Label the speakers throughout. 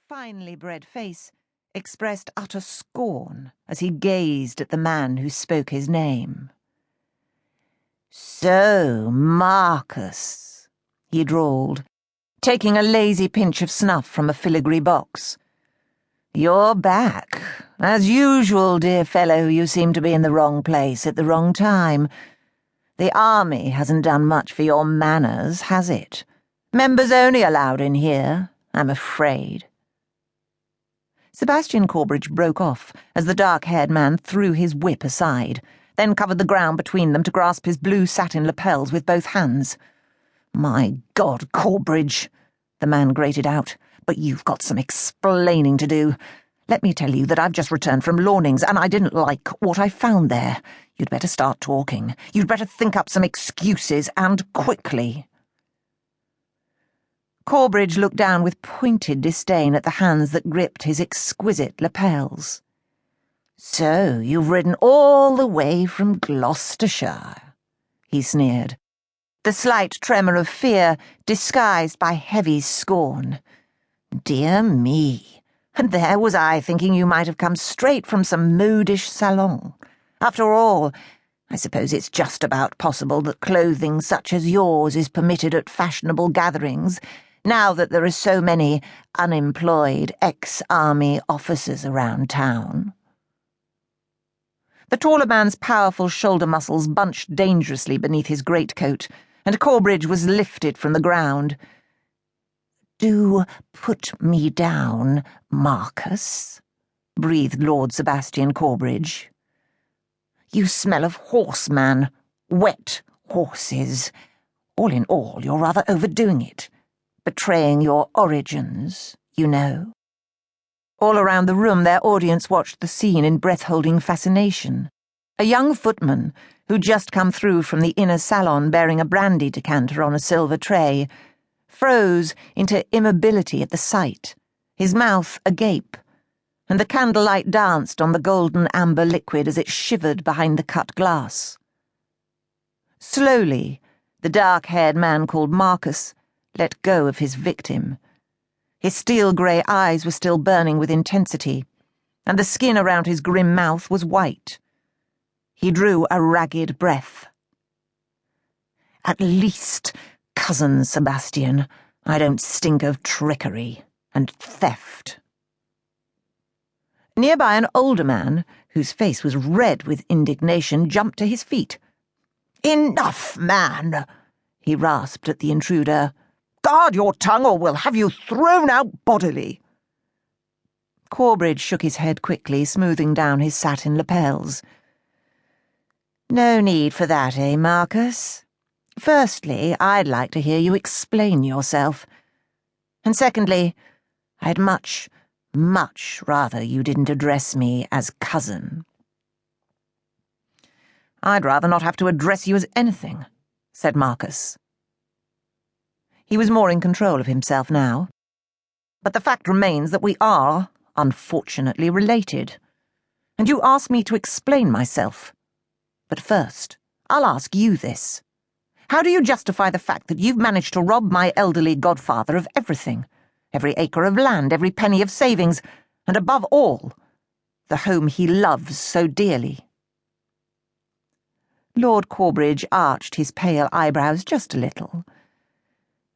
Speaker 1: finely bred face expressed utter scorn as he gazed at the man who spoke his name. "So, Marcus," he drawled, taking a lazy pinch of snuff from a filigree box. "You're back. As usual, dear fellow, you seem to be in the wrong place at the wrong time. The army hasn't done much for your manners, has it? Members only allowed in here, I'm afraid." Sebastian Corbridge broke off as the dark-haired man threw his whip aside, then covered the ground between them to grasp his blue satin lapels with both hands. "My God, Corbridge," the man grated out, "but you've got some explaining to do. Let me tell you that I've just returned from Lawning's, and I didn't like what I found there. You'd better start talking. You'd better think up some excuses, and quickly." Corbridge looked down with pointed disdain at the hands that gripped his exquisite lapels. "So you've ridden all the way from Gloucestershire," he sneered, the slight tremor of fear disguised by heavy scorn. "Dear me, and there was I thinking you might have come straight from some modish salon. After all, I suppose it's just about possible that clothing such as yours is permitted at fashionable gatherings, now that there are so many unemployed ex-army officers around town." The taller man's powerful shoulder muscles bunched dangerously beneath his greatcoat, and Corbridge was lifted from the ground. "Do put me down, Marcus," breathed Lord Sebastian Corbridge. "You smell of horse, man. Wet horses. All in all, you're rather overdoing it. Betraying your origins, you know." All around the room their audience watched the scene in breath-holding fascination. A young footman, who'd just come through from the inner salon bearing a brandy decanter on a silver tray, froze into immobility at the sight, his mouth agape, and the candlelight danced on the golden amber liquid as it shivered behind the cut glass. Slowly, the dark-haired man called Marcus let go of his victim. His steel-grey eyes were still burning with intensity, and the skin around his grim mouth was white. He drew a ragged breath. "At least, cousin Sebastian, I don't stink of trickery and theft." Nearby, an older man, whose face was red with indignation, jumped to his feet. "Enough, man!" he rasped at the intruder. "Guard your tongue, or we'll have you thrown out bodily." Corbridge shook his head quickly, smoothing down his satin lapels. "No need for that, eh, Marcus? Firstly, I'd like to hear you explain yourself. And secondly, I'd much, much rather you didn't address me as cousin." "I'd rather not have to address you as anything," said Marcus. He was more in control of himself now. "But the fact remains that we are, unfortunately, related. And you asked me to explain myself. But first, I'll ask you this. How do you justify the fact that you've managed to rob my elderly godfather of everything? Every acre of land, every penny of savings, and above all, the home he loves so dearly?" Lord Corbridge arched his pale eyebrows just a little.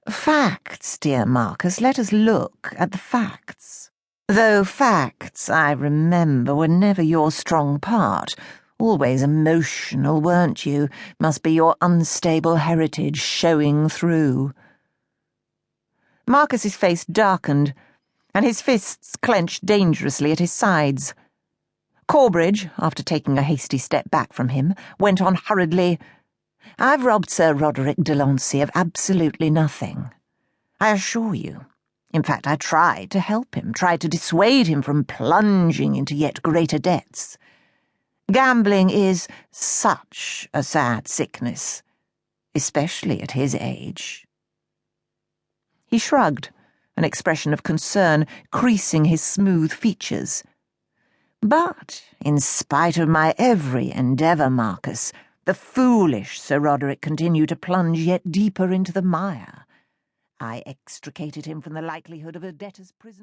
Speaker 1: "Facts, dear Marcus, let us look at the facts. Though facts, I remember, were never your strong part. Always emotional, weren't you? Must be your unstable heritage showing through." Marcus's face darkened, and his fists clenched dangerously at his sides. Corbridge, after taking a hasty step back from him, went on hurriedly, "I've robbed Sir Roderick Delancey of absolutely nothing. I assure you. In fact, I tried to help him, tried to dissuade him from plunging into yet greater debts. Gambling is such a sad sickness, especially at his age." He shrugged, an expression of concern creasing his smooth features. "But, in spite of my every endeavour, Marcus, the foolish Sir Roderick continued to plunge yet deeper into the mire. I extricated him from the likelihood of a debtor's prison."